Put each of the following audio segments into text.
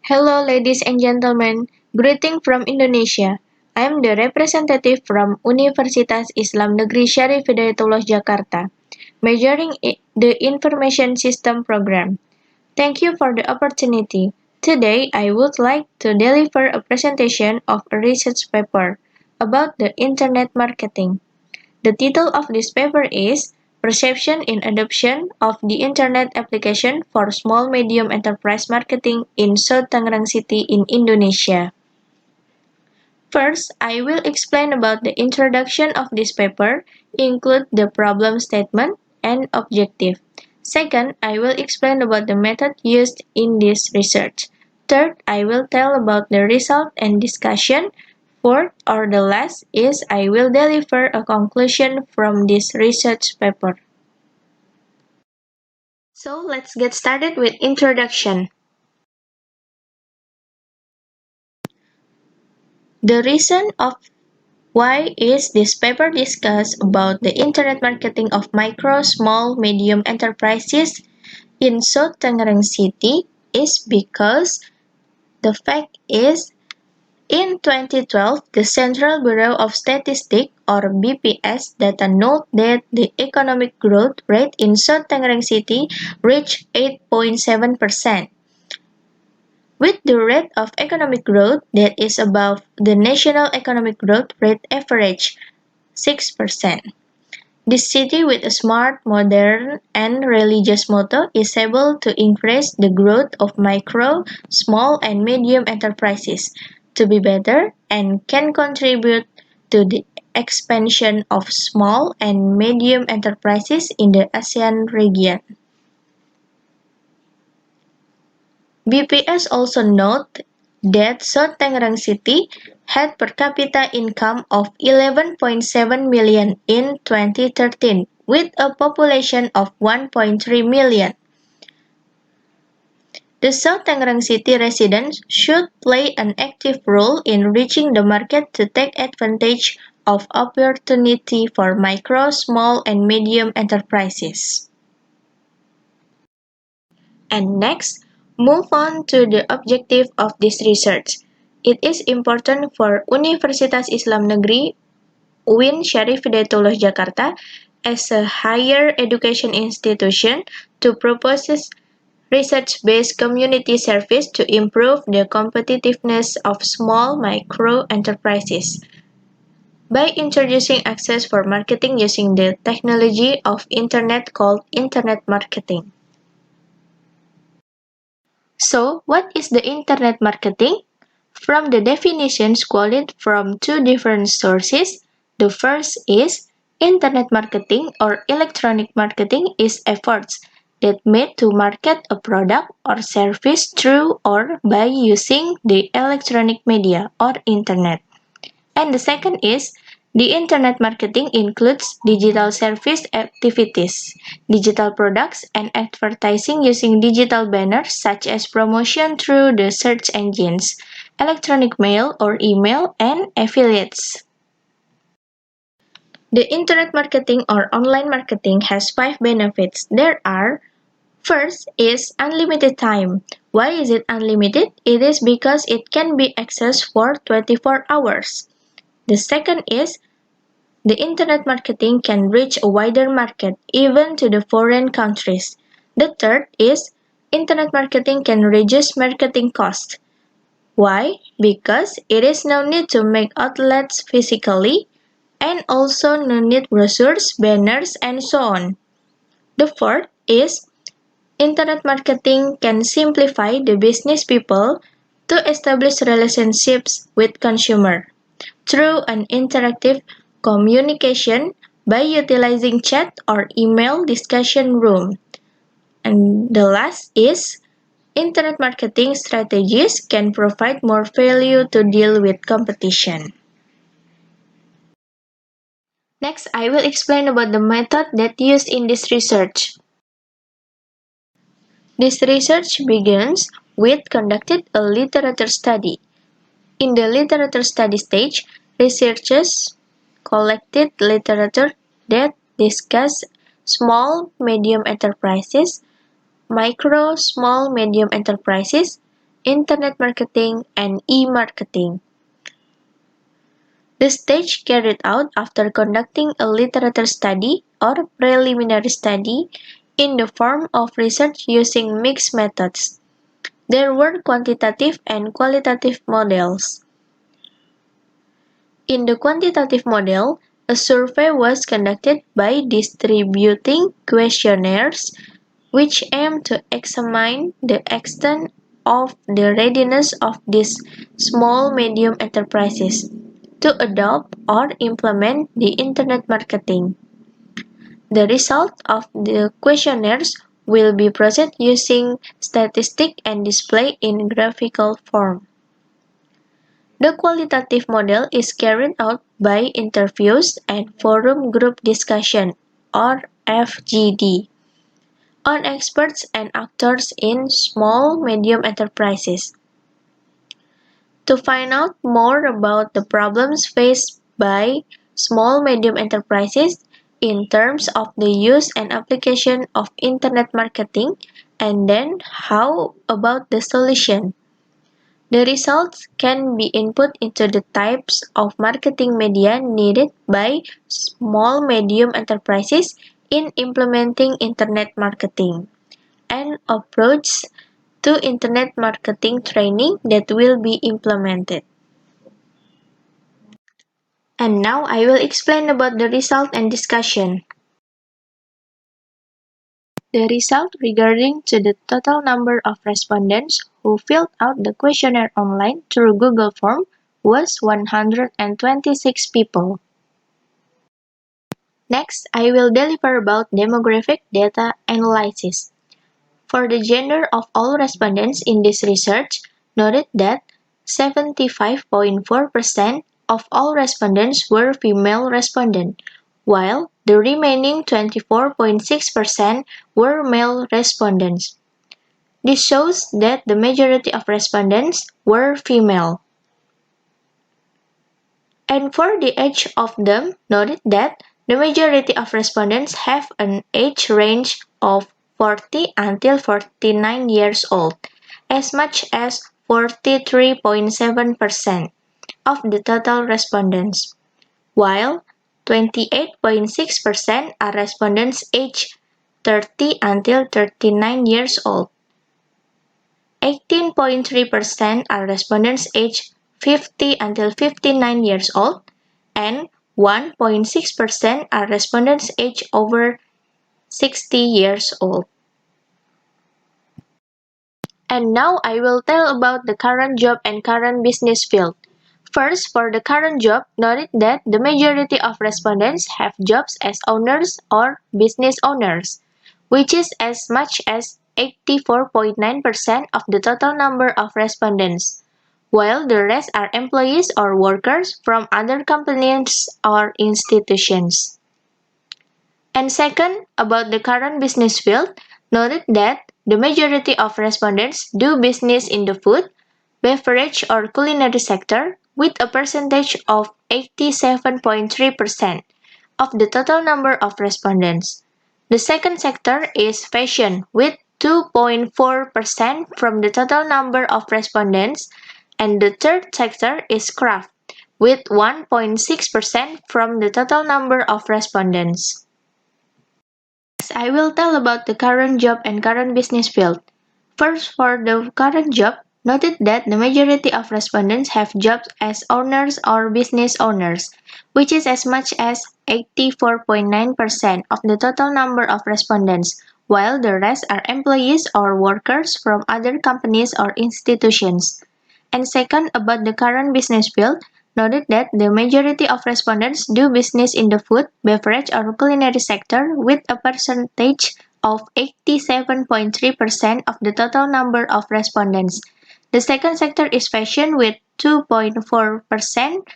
Hello, ladies and gentlemen. Greeting from Indonesia. I am the representative from Universitas Islam Negeri Syarif Hidayatullah Jakarta, majoring in the Information System program. Thank you for the opportunity. Today, I would like to deliver a presentation of a research paper about the Internet marketing. The title of this paper is Perception in Adoption of the Internet Application for Small-Medium Enterprise Marketing in South Tangerang City in Indonesia. First, I will explain about the introduction of this paper, include the problem statement and objective. Second, I will explain about the method used in this research. Third, I will tell about the result and discussion. Fourth, or the last, is I will deliver a conclusion from this research paper. So let's get started with introduction. The reason of why is this paper discuss about the internet marketing of micro, small, medium enterprises in South Tangerang City is because the fact is in 2012, the Central Bureau of Statistics or BPS data note that the economic growth rate in South Tangerang City reached 8.7%. With the rate of economic growth that is above the national economic growth rate average, 6%. This city with a smart, modern, and religious motto is able to increase the growth of micro, small, and medium enterprises to be better and can contribute to the expansion of small and medium enterprises in the ASEAN region. BPS also note that South Tangerang City had per capita income of 11.7 million in 2013 with a population of 1.3 million. The South Tangerang City residents should play an active role in reaching the market to take advantage of opportunity for micro, small, and medium enterprises. And next, move on to the objective of this research. It is important for Universitas Islam Negeri UIN Syarif Hidayatullah Jakarta as a higher education institution to propose research-based community service to improve the competitiveness of small micro enterprises by introducing access for marketing using the technology of internet called internet marketing. So, what is the internet marketing? From the definitions quoted from two different sources, the first is internet marketing or electronic marketing is efforts that made to market a product or service through or by using the electronic media or internet. And the second is the internet marketing includes digital service activities, digital products, and advertising using digital banners such as promotion through the search engines, electronic mail or email, and affiliates. The internet marketing or online marketing has 5 benefits. There are first is unlimited time. Why is it unlimited? It is because it can be accessed for 24 hours. The second is the internet marketing can reach a wider market, even to the foreign countries. The third is internet marketing can reduce marketing costs. Why? Because it is no need to make outlets physically and also no need brochures, banners, and so on. The fourth is internet marketing can simplify the business people to establish relationships with consumer through an interactive communication by utilizing chat or email discussion room. And the last is internet marketing strategies can provide more value to deal with competition. Next, I will explain about the method that used in this research. This research begins with conducted a literature study. In the literature study stage, researchers collected literature that discuss small medium enterprises, micro small medium enterprises, internet marketing, and e-marketing. The stage carried out after conducting a literature study or preliminary study in the form of research using mixed methods. There were quantitative and qualitative models. In the quantitative model, a survey was conducted by distributing questionnaires which aimed to examine the extent of the readiness of these small-medium enterprises to adopt or implement the internet marketing. The result of the questionnaires will be processed using statistics and displayed in graphical form. The qualitative model is carried out by interviews and forum group discussion or FGD on experts and actors in small-medium enterprises. To find out more about the problems faced by small-medium enterprises in terms of the use and application of internet marketing, and then how about the solution? The results can be input into the types of marketing media needed by small-medium enterprises in implementing internet marketing, and approach to internet marketing training that will be implemented. And now I will explain about the result and discussion. The result regarding to the total number of respondents who filled out the questionnaire online through Google Form was 126 people. Next, I will deliver about demographic data analysis. For the gender of all respondents in this research, noted that 75.4% of all respondents were female respondents, while the remaining 24.6% were male respondents. This shows that the majority of respondents were female. And for the age of them, noted that the majority of respondents have an age range of 40 until 49 years old, as much as 43.7% of the total respondents, while 28.6% are respondents aged 30 until 39 years old. 18.3% are respondents aged 50 until 59 years old, and 1.6% are respondents aged over 60 years old. And now I will tell about the current job and current business field. First, for the current job, note that the majority of respondents have jobs as owners or business owners, which is as much as 84.9% of the total number of respondents, while the rest are employees or workers from other companies or institutions. And second, about the current business field, noted that the majority of respondents do business in the food, beverage or culinary sector with a percentage of 87.3% of the total number of respondents. The second sector is fashion with 2.4% from the total number of respondents, and the third sector is craft with 1.6% from the total number of respondents. Next, I will tell about the current job and current business field. First, for the current job, noted that the majority of respondents have jobs as owners or business owners, which is as much as 84.9% of the total number of respondents, while the rest are employees or workers from other companies or institutions. And second, about the current business field, noted that the majority of respondents do business in the food, beverage, or culinary sector with a percentage of 87.3% of the total number of respondents. The second sector is fashion with 2.4%,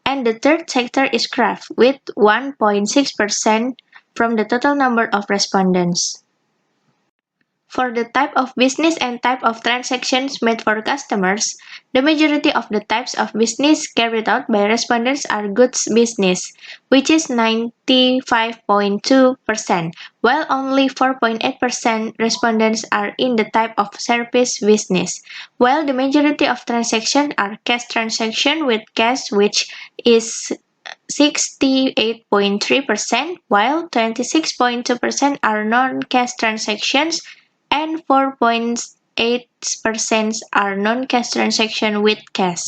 and the third sector is craft with 1.6% from the total number of respondents. For the type of business and type of transactions made for customers, the majority of the types of business carried out by respondents are goods business, which is 95.2%, while only 4.8% respondents are in the type of service business, while the majority of transactions are cash transactions with cash, which is 68.3%, while 26.2% are non-cash transactions and 4.8% are non-cash transactions with cash.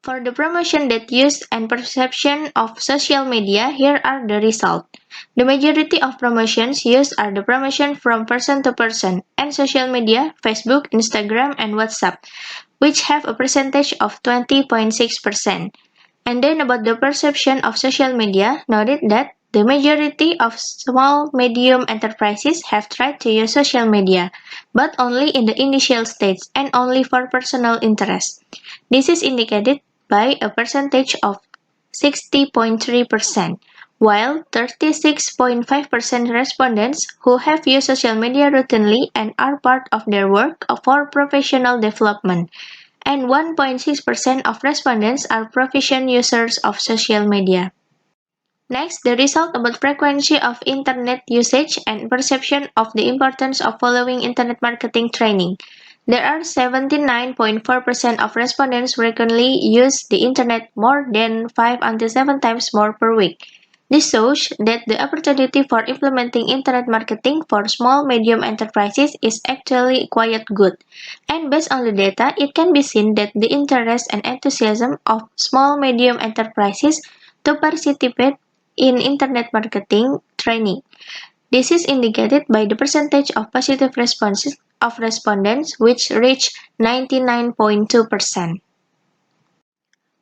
For the promotion that use and perception of social media, here are the results. The majority of promotions used are the promotion from person to person and social media, Facebook, Instagram, and WhatsApp, which have a percentage of 20.6%. And then about the perception of social media, noted that the majority of small medium enterprises have tried to use social media, but only in the initial stage and only for personal interest. This is indicated by a percentage of 60.3%, while 36.5% respondents who have used social media routinely and are part of their work for professional development, and 1.6% of respondents are proficient users of social media. Next, the result about frequency of internet usage and perception of the importance of following internet marketing training. There are 79.4% of respondents regularly use the internet more than 5 until 7 times more per week. This shows that the opportunity for implementing internet marketing for small medium enterprises is actually quite good. And based on the data, it can be seen that the interest and enthusiasm of small medium enterprises to participate in internet marketing training. This is indicated by the percentage of positive responses of respondents, which reached 99.2%.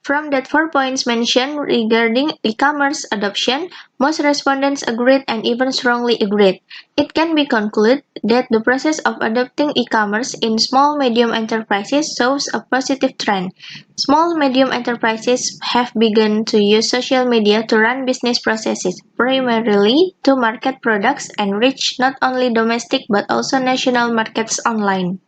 From that 4 points mentioned regarding e-commerce adoption, most respondents agreed and even strongly agreed. It can be concluded that the process of adopting e-commerce in small-medium enterprises shows a positive trend. Small-medium enterprises have begun to use social media to run business processes, primarily to market products and reach not only domestic but also national markets online.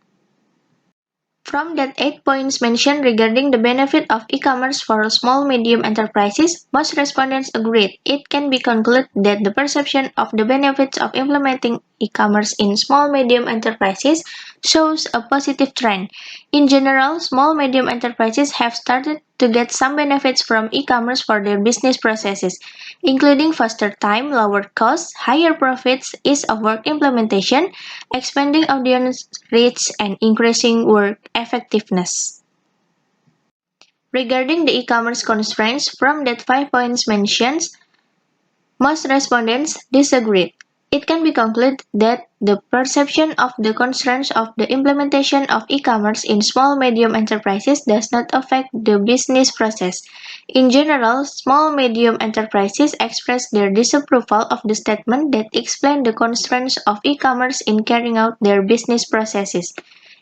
From that 8 points mentioned regarding the benefit of e-commerce for small-medium enterprises, most respondents agreed. It can be concluded that the perception of the benefits of implementing e-commerce in small-medium enterprises shows a positive trend. In general, small-medium enterprises have started to get some benefits from e-commerce for their business processes, including faster time, lower costs, higher profits, ease of work implementation, expanding audience reach, and increasing work effectiveness. Regarding the e-commerce constraints, from that 5 points mentioned, most respondents disagreed. It can be concluded that the perception of the constraints of the implementation of e-commerce in small-medium enterprises does not affect the business process. In general, small-medium enterprises express their disapproval of the statement that explain the constraints of e-commerce in carrying out their business processes,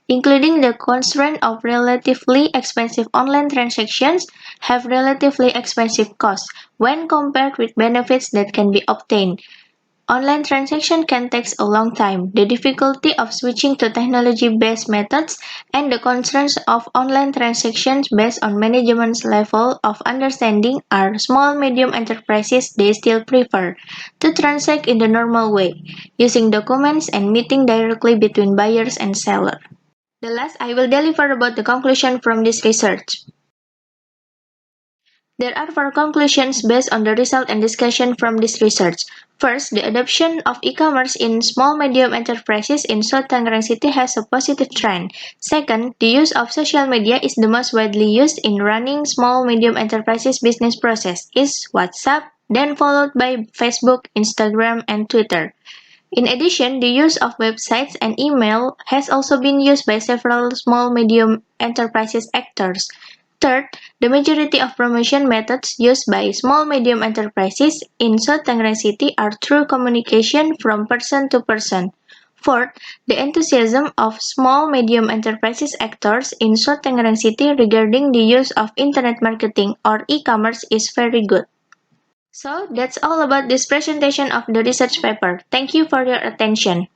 including the constraint of relatively expensive online transactions have relatively expensive costs when compared with benefits that can be obtained. Online transaction can take a long time, the difficulty of switching to technology-based methods, and the constraints of online transactions based on management's level of understanding are small-medium enterprises they still prefer to transact in the normal way, using documents and meeting directly between buyers and sellers. The last I will deliver about the conclusion from this research. There are 4 conclusions based on the result and discussion from this research. First, the adoption of e-commerce in small-medium enterprises in South Tangerang City has a positive trend. Second, the use of social media is the most widely used in running small-medium enterprises business process is WhatsApp, then followed by Facebook, Instagram, and Twitter. In addition, the use of websites and email has also been used by several small-medium enterprises actors. Third, the majority of promotion methods used by small-medium enterprises in South Tangerang City are through communication from person to person. Fourth, the enthusiasm of small-medium enterprises actors in South Tangerang City regarding the use of internet marketing or e-commerce is very good. So, that's all about this presentation of the research paper. Thank you for your attention.